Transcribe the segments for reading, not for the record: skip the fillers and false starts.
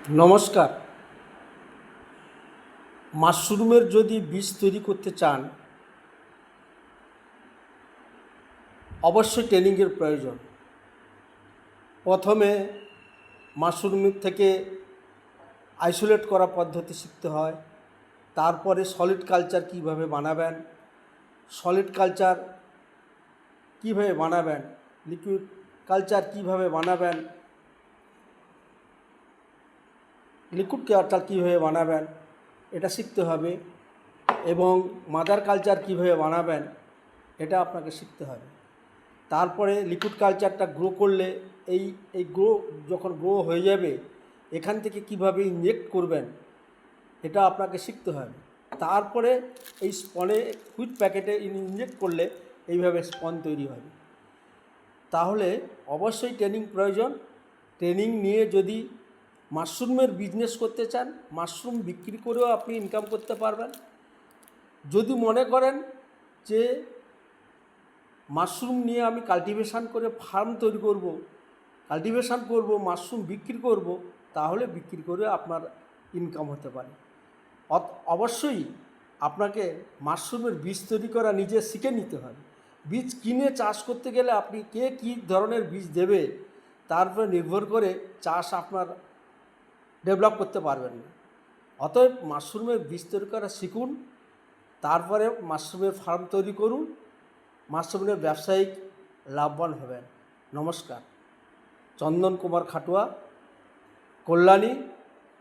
নমস্কার। মাশরুমের যদি বীজ তৈরি করতে চান, অবশ্যই ট্রেনিংয়ের প্রয়োজন। প্রথমে মাশরুমের থেকে আইসোলেট করা পদ্ধতি শিখতে হয়। তারপরে সলিড কালচার কীভাবে বানাবেন, সলিড কালচার কীভাবে বানাবেন, লিকুইড কালচার কীভাবে বানাবেন, লিকুইড কালচার কীভাবে বানাবেন এটা শিখতে হবে, এবং মাদার কালচার কীভাবে বানাবেন এটা আপনাকে শিখতে হবে। তারপরে লিকুইড কালচারটা গ্রো করলে এই যখন গ্রো হয়ে যাবে, এখান থেকে কিভাবে ইনজেক্ট করবেন এটা আপনাকে শিখতে হবে। তারপরে এই স্পনে হুইট প্যাকেটে ইনজেক্ট করলে এইভাবে স্পন তৈরি হবে। তাহলে অবশ্যই ট্রেনিং প্রয়োজন। ট্রেনিং নিয়ে যদি মাশরুমের বিজনেস করতে চান, মাশরুম বিক্রি করেও আপনি ইনকাম করতে পারবেন। যদি মনে করেন যে মাশরুম নিয়ে আমি কাল্টিভেশন করে ফার্ম তৈরি করব, কাল্টিভেশন করব, মাশরুম বিক্রি করব, তাহলে বিক্রি করে আপনার ইনকাম হতে পারে। অবশ্যই আপনাকে মাশরুমের বীজ তৈরি করা নিজে শিখে নিতে হবে। বীজ কিনে চাষ করতে গেলে আপনি কে কী ধরনের বীজ দেবে তার উপরে নির্ভর করে চাষ আপনার ডেভেলপ করতে পারবেন না। অতএব মাশরুমের বীজ তৈরি করা শিখুন, তারপরে মাশরুমের ফার্ম তৈরি করুন, মাশরুমের ব্যবসায়িক লাভবান হবেন। নমস্কার। চন্দন কুমার খাটুয়া, কল্যাণী,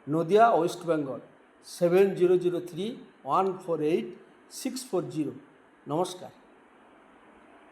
নদিয়া, ওয়েস্ট বেঙ্গল। 7003148640। নমস্কার।